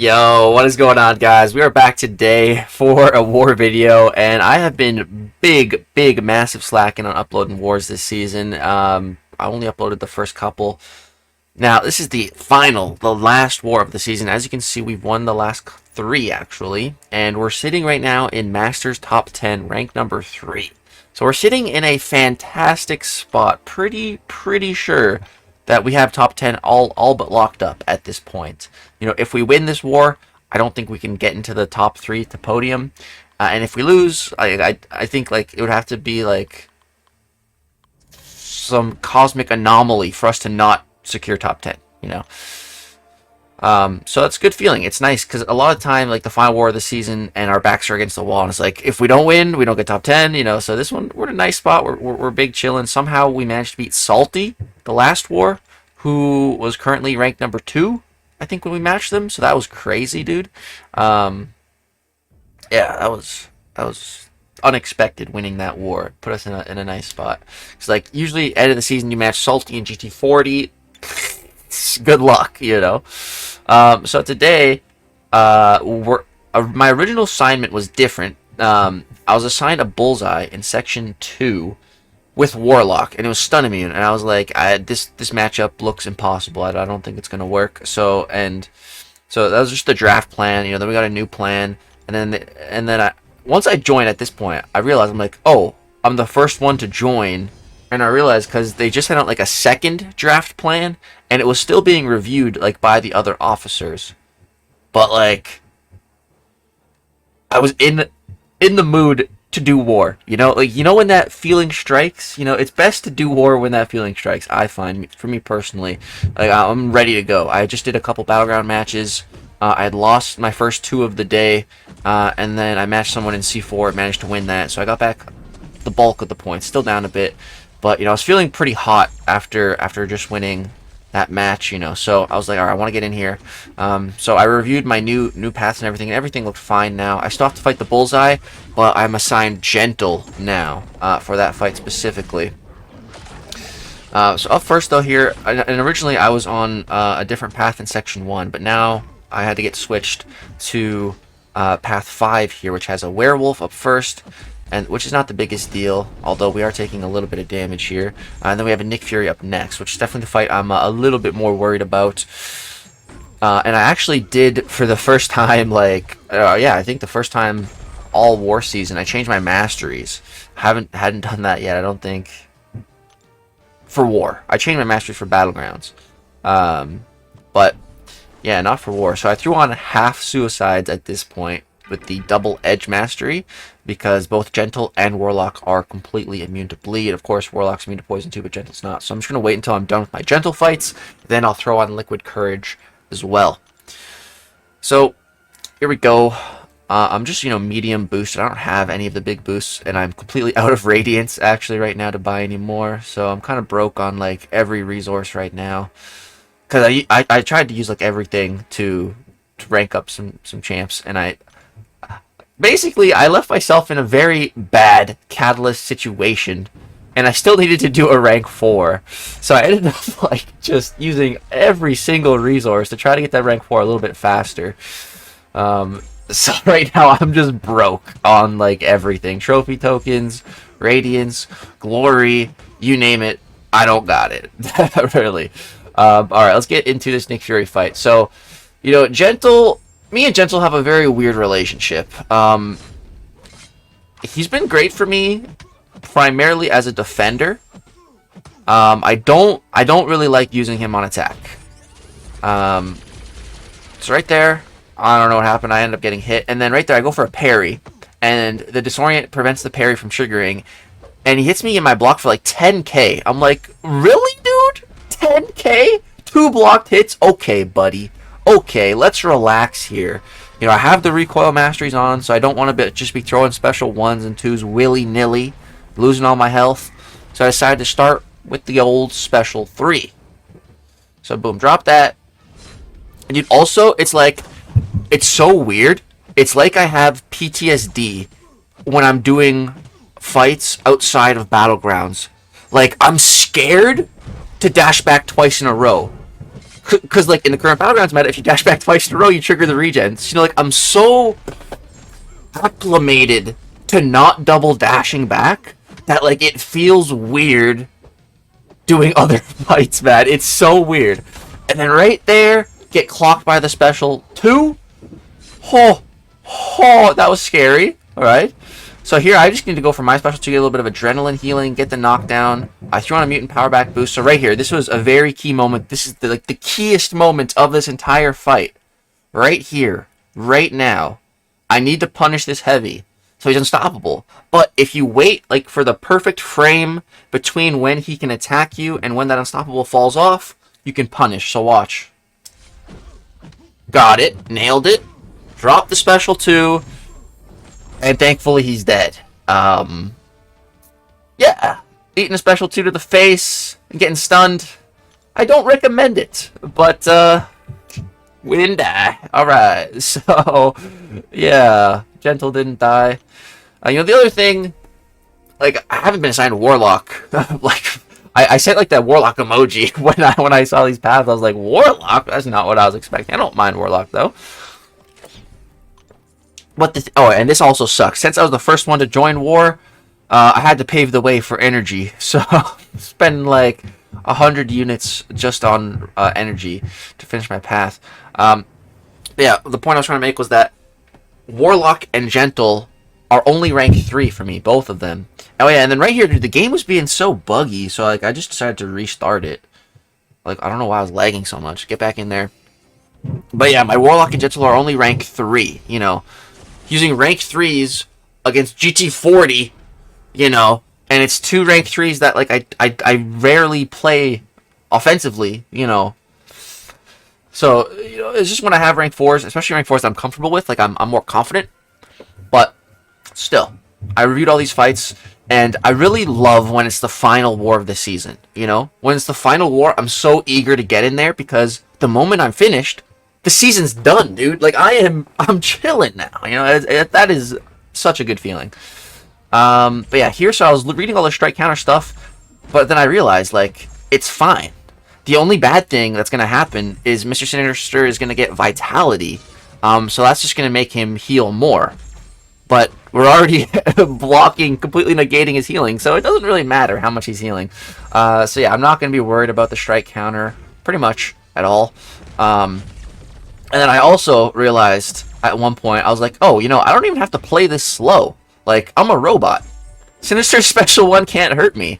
Yo, what is going on, guys? We are back today for a war video, and I have been massive slacking on uploading wars this season. I only uploaded the first couple. Now, this is the last war of the season. As you can see, we've won the last three, actually, and we're sitting right now in Masters Top 10, rank number 3. So we're sitting in a fantastic spot. Pretty sure that we have top 10 all but locked up at this point. You know, if we win this war, I don't think we can get into the top 3 to podium. And if we lose, I think like it would have to be like some cosmic anomaly for us to not secure top 10, you know. So that's a good feeling. It's nice because a lot of time, like the final war of the season, and our backs are against the wall, and it's like if we don't win, we don't get top 10, you know. So this one, we're in a nice spot. We're big chilling. Somehow we managed to beat Salty the last war, who was currently ranked number 2, I think, when we matched them. So that was crazy, dude. Yeah, that was unexpected winning that war. It put us in a nice spot. It's like usually end of the season you match Salty and GT40. Good luck, you know. So today, my original assignment was different. I was assigned a bullseye in section 2 with Warlock, and it was stun immune, and I was like, this matchup looks impossible. I don't think it's gonna work. So that was just the draft plan, you know. Then we got a new plan, and then once I joined at this point, I realized I'm like, oh, I'm the first one to join. And I realized because they just sent out like a second draft plan, and it was still being reviewed like by the other officers. But like, I was in the mood to do war. You know, like, you know when that feeling strikes. You know, it's best to do war when that feeling strikes. I find, for me personally, like I'm ready to go. I just did a couple battleground matches. I had lost my first 2 of the day, and then I matched someone in C4, managed to win that. So I got back the bulk of the points, still down a bit. But, you know, I was feeling pretty hot after just winning that match, you know. So I was like, all right, I want to get in here. So I reviewed my new paths and everything looked fine now. I still have to fight the bullseye, but I'm assigned gentle now for that fight specifically. So up first, though, here, and originally I was on a different path in section 1, but now I had to get switched to path 5 here, which has a werewolf up first, and which is not the biggest deal, although we are taking a little bit of damage here. And then we have a Nick Fury up next, which is definitely the fight I'm a little bit more worried about. And I actually did, for the first time, like, yeah, I think the first time all war season, I changed my masteries. Hadn't done that yet, I don't think, for war. I changed my masteries for battlegrounds. But, yeah, not for war. So I threw on half suicides at this point with the double edge mastery, because both Gentle and Warlock are completely immune to bleed. Of course, Warlock's immune to poison too, but Gentle's not. So I'm just going to wait until I'm done with my Gentle fights, then I'll throw on Liquid Courage as well. So, here we go. I'm just, you know, medium boosted. I don't have any of the big boosts, and I'm completely out of Radiance, actually, right now to buy any more. So I'm kind of broke on, like, every resource right now. Because I tried to use, like, everything to rank up some champs, and basically, I left myself in a very bad Catalyst situation, and I still needed to do a rank 4. So I ended up like just using every single resource to try to get that rank 4 a little bit faster. So right now I'm just broke on like everything. Trophy tokens, Radiance, Glory, you name it, I don't got it. Really. Alright, let's get into this Nick Fury fight. So, you know, me and Gentle have a very weird relationship. He's been great for me, primarily as a defender. I don't really like using him on attack. So right there, I don't know what happened. I ended up getting hit, and then right there I go for a parry, and the disorient prevents the parry from triggering, and he hits me in my block for like 10k. I'm like, really, dude? 10k? 2 blocked hits? Okay, buddy. Okay, let's relax here. You know, I have the recoil masteries on, so I don't want to just be throwing special 1s and 2s willy-nilly, losing all my health. So I decided to start with the old special 3. So boom, drop that. And dude, also, it's like, it's so weird. It's like I have PTSD when I'm doing fights outside of Battlegrounds. Like, I'm scared to dash back twice in a row. Because, like, in the current Battlegrounds meta, if you dash back twice in a row, you trigger the regen. So, you know, like, I'm so acclimated to not double dashing back that, like, it feels weird doing other fights, man. It's so weird. And then right there, get clocked by the special 2. Oh, that was scary. Alright. So here, I just need to go for my special to get a little bit of adrenaline healing, get the knockdown. I threw on a mutant power back boost. So right here, this was a very key moment. This is the keyest moment of this entire fight. Right here, right now. I need to punish this heavy, so he's unstoppable. But if you wait like for the perfect frame between when he can attack you and when that unstoppable falls off, you can punish. So watch. Got it. Nailed it. Drop the special 2. And thankfully he's dead. Yeah. Eating a special 2 to the face and getting stunned. I don't recommend it. But, we didn't die. Alright. So, yeah. Gentle didn't die. You know, the other thing, like, I haven't been assigned Warlock. Like, I sent, like, that Warlock emoji when I saw these paths. I was like, Warlock? That's not what I was expecting. I don't mind Warlock, though. But and this also sucks. Since I was the first one to join war, I had to pave the way for energy. So spend like 100 units just on energy to finish my path. Yeah, the point I was trying to make was that Warlock and Gentle are only rank 3 for me, both of them. Oh yeah, and then right here, dude, the game was being so buggy, so like I just decided to restart it. Like I don't know why I was lagging so much. Get back in there. But yeah, my Warlock and Gentle are only rank 3. You know. Using rank 3s against GT40, you know, and it's 2 rank 3s that, like, I rarely play offensively, you know. So, you know, it's just when I have rank 4s, especially rank 4s that I'm comfortable with, like, I'm more confident. But, still, I reviewed all these fights, and I really love when it's the final war of the season, you know. When it's the final war, I'm so eager to get in there, because the moment I'm finished, the season's done, dude. Like, I'm chilling now. You know, that is such a good feeling. But yeah, here, so I was reading all the strike counter stuff, but then I realized, like, it's fine. The only bad thing that's going to happen is Mr. Sinister is going to get Vitality. So that's just going to make him heal more. But we're already blocking, completely negating his healing, so it doesn't really matter how much he's healing. So yeah, I'm not going to be worried about the strike counter, pretty much, at all. And then I also realized at one point, I was like, oh, you know, I don't even have to play this slow. Like, I'm a robot. Sinister Special 1 can't hurt me.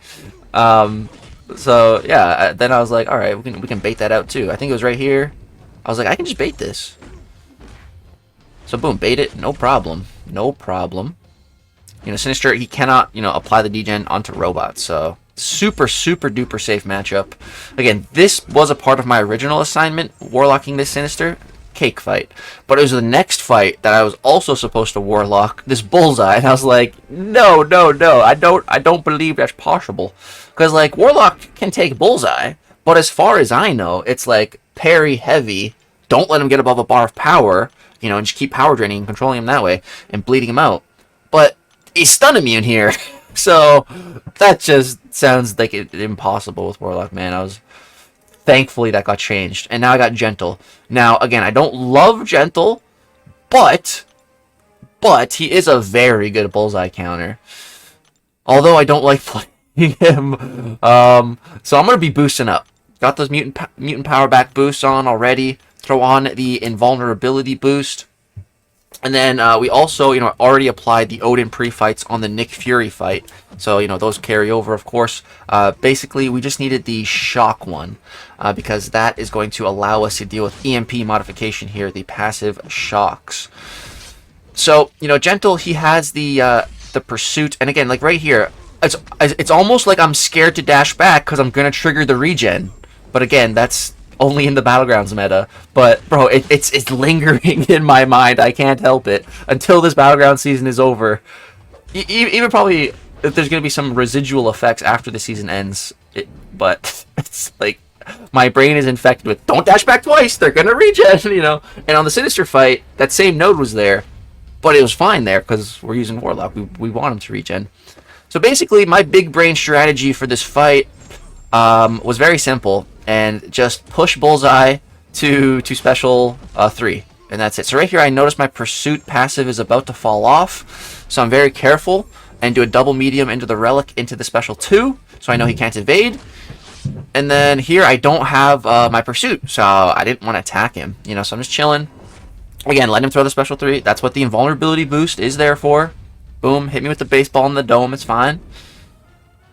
So, yeah, then I was like, alright, we can bait that out too. I think it was right here. I was like, I can just bait this. So, boom, bait it. No problem. No problem. You know, Sinister, he cannot, you know, apply the degen onto robots. So, super, super duper safe matchup. Again, this was a part of my original assignment, Warlocking this Sinister. Cake fight, but it was the next fight that I was also supposed to Warlock this Bullseye, and I was like, no, I don't believe that's possible, because like Warlock can take Bullseye, but as far as I know, it's like parry heavy, don't let him get above a bar of power, you know, and just keep power draining and controlling him that way and bleeding him out. But he's stun immune here, so that just sounds like impossible with Warlock, man. Thankfully, that got changed. And now I got Gentle. Now, again, I don't love Gentle, but he is a very good Bullseye counter. Although I don't like playing him. So I'm going to be boosting up. Got those mutant power back boosts on already. Throw on the invulnerability boost. And then we also, you know, already applied the Odin pre-fights on the Nick Fury fight. So, you know, those carry over, of course. Basically, we just needed the shock one. Because that is going to allow us to deal with EMP modification here, the passive shocks. So, you know, Gentle, he has the pursuit. And again, like right here, it's almost like I'm scared to dash back because I'm going to trigger the regen. But again, that's only in the Battlegrounds meta. But, bro, it's lingering in my mind. I can't help it. Until this Battleground season is over. Even probably if there's going to be some residual effects after the season ends. But it's like, my brain is infected with, don't dash back twice, they're going to regen, you know. And on the Sinister fight, that same node was there. But it was fine there because we're using Warlock. We want him to regen. So basically, my big brain strategy for this fight was very simple. and just push Bullseye to special 3. And that's it. So right here, I notice my pursuit passive is about to fall off. So I'm very careful and do a double medium into the relic into the special 2. So I know he can't evade. And then here, I don't have my pursuit. So I didn't want to attack him. You know, so I'm just chilling. Again, let him throw the special 3. That's what the invulnerability boost is there for. Boom, hit me with the baseball in the dome. It's fine.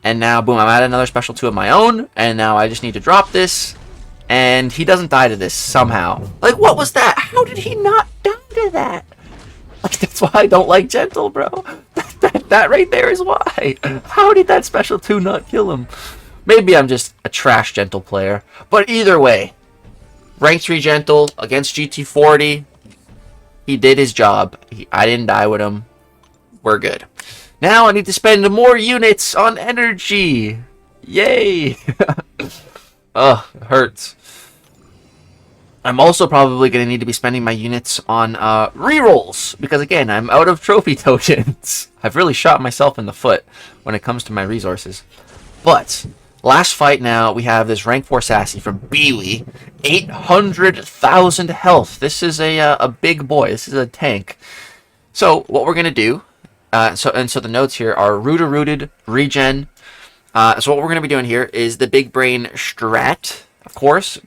And now, boom, I'm at another special 2 of my own. And now I just need to drop this. And he doesn't die to this somehow. Like, what was that? How did he not die to that? Like, that's why I don't like Gentle, bro. That right there is why. How did that special 2 not kill him? Maybe I'm just a trash Gentle player. But either way, rank 3 Gentle against GT40. He did his job. I didn't die with him. We're good. Now I need to spend more units on energy. Yay. Ugh, it hurts. I'm also probably going to need to be spending my units on rerolls, because again, I'm out of trophy tokens. I've really shot myself in the foot when it comes to my resources. But, last fight now, we have this rank 4 Sassy from Beely. 800,000 health. This is a big boy. This is a tank. So, what we're going to do, so the notes here are rooted, regen. So what we're going to be doing here is the big brain strat, of course.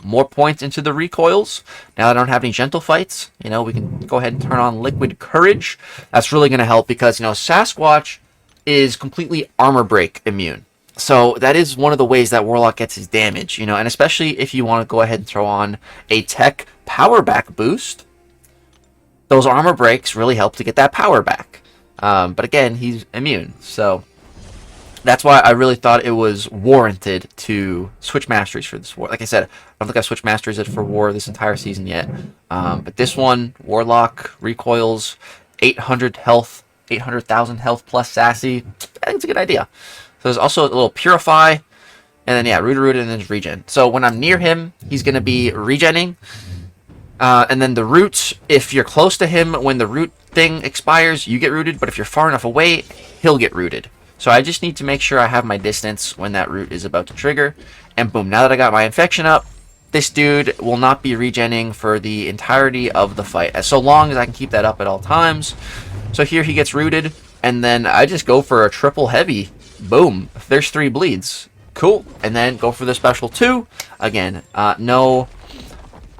More points into the recoils. Now that I don't have any gentle fights, you know, we can go ahead and turn on liquid courage. That's really going to help because, you know, Sasquatch is completely armor break immune. So that is one of the ways that Warlock gets his damage, you know, and especially if you want to go ahead and throw on a tech power back boost, those armor breaks really help to get that power back. But again, he's immune, so that's why I really thought it was warranted to switch masteries for this war. Like I said, I don't think I've switched masteries for war this entire season yet. But this one, Warlock, recoils, 800 health, 800,000 health plus Sassy. I think it's a good idea. So there's also a little Purify, and then, yeah, rooted, and then regen. So when I'm near him, he's going to be regenning. And then the root, if you're close to him, when the root thing expires, you get rooted. But if you're far enough away, he'll get rooted. So I just need to make sure I have my distance when that root is about to trigger. And boom, now that I got my infection up, this dude will not be regenning for the entirety of the fight, as so long as I can keep that up at all times. So here he gets rooted, and then I just go for a triple heavy. Boom, there's 3 bleeds. Cool. And then go for the special 2. Again, no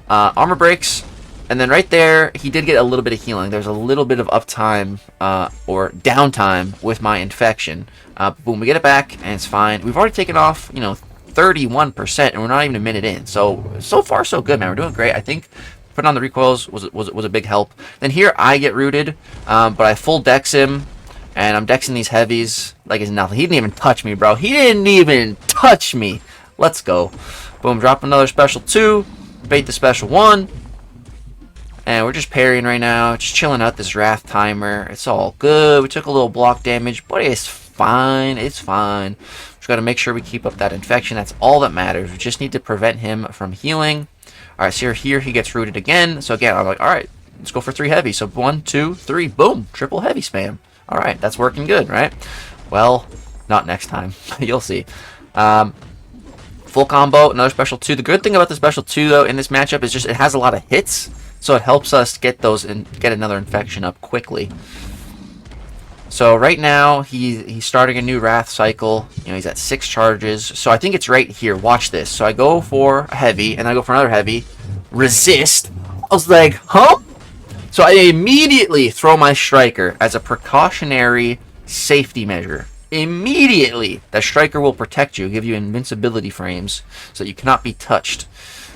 armor breaks. And then right there, he did get a little bit of healing. There's a little bit of uptime or downtime with my infection. Boom, we get it back, and it's fine. We've already taken off, you know, 31%, and we're not even a minute in. So far, so good, man. We're doing great. I think putting on the recoils was a big help. Then here, I get rooted, but I full dex him, and I'm dexing these heavies like it's nothing. He didn't even touch me, bro. He didn't even touch me. Let's go. Boom, drop another special 2, bait the special 1. And we're just parrying right now, just chilling out this Wrath timer. It's all good. We took a little block damage, but it's fine. It's fine. Just got to make sure we keep up that infection. That's all that matters. We just need to prevent him from healing. All right, so here he gets rooted again. So again, I'm like, all right, let's go for 3 heavy. So 1, 2, 3, boom, triple heavy spam. All right, that's working good, right? Well, not next time. You'll see. Full combo, another special 2. The good thing about the special 2, though, in this matchup is just it has a lot of hits. So it helps us get those and get another infection up quickly. So right now he's starting a new Wrath cycle. You know, he's at 6 charges. So I think it's right here. Watch this. So I go for a heavy, and I go for another heavy. Resist. I was like, huh? So I immediately throw my striker as a precautionary safety measure. Immediately, the striker will protect you, give you invincibility frames, so that you cannot be touched.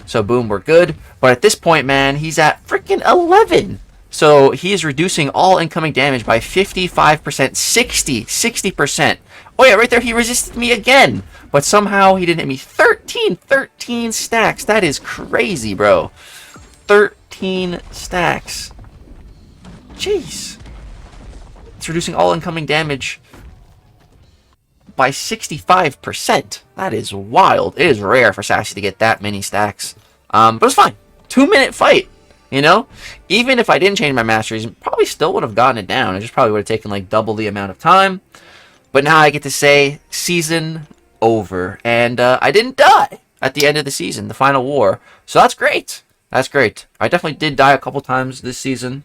So boom, we're good. But at this point, man, he's at freaking 11. So he is reducing all incoming damage by 55%, 60%. Oh yeah, right there, he resisted me again. But somehow he didn't hit me. 13 stacks. That is crazy, bro. 13 stacks. Jeez. It's reducing all incoming damage by 65%. That is wild. It is rare for Sassy to get that many stacks. But it's fine. 2-minute fight. You know? Even if I didn't change my masteries, probably still would have gotten it down. It just probably would have taken like double the amount of time. But now I get to say, season over. And I didn't die. at the end of the season, the final war. So that's great. That's great. I definitely did die a couple times this season.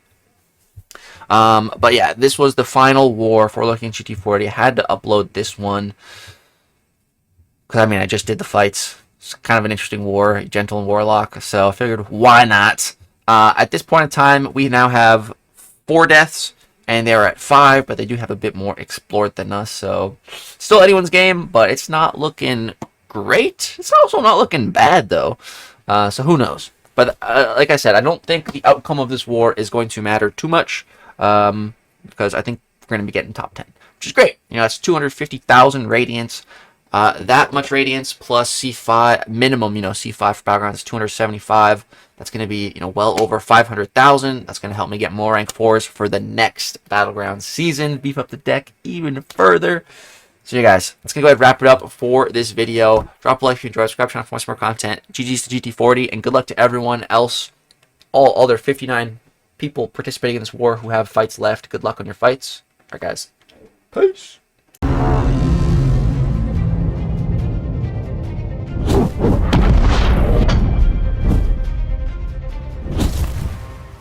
But yeah, this was the final war for looking at GT40. I had to upload this one because, I mean, I just did the fights. It's kind of an interesting war, Gentle and Warlock. So I figured, why not? At this point in time, we now have 4 deaths, and they're at 5, but they do have a bit more explored than us. So still anyone's game, but it's not looking great. It's also not looking bad, though. So who knows? But like I said, I don't think the outcome of this war is going to matter too much, because I think we're going to be getting top 10, which is great. You know, that's 250,000 radiance. That much radiance plus C5 minimum, you know, C5 for battlegrounds is 275. That's going to be, you know, well over 500,000. That's going to help me get more rank 4s for the next battleground season. Beef up the deck even further. So yeah, guys, that's going to go ahead and wrap it up for this video. Drop a like if you enjoyed, subscribe channel for more content. GG's to GT40, and good luck to everyone else, all other 59 people participating in this war who have fights left. Good luck on your fights. All right, guys. Peace.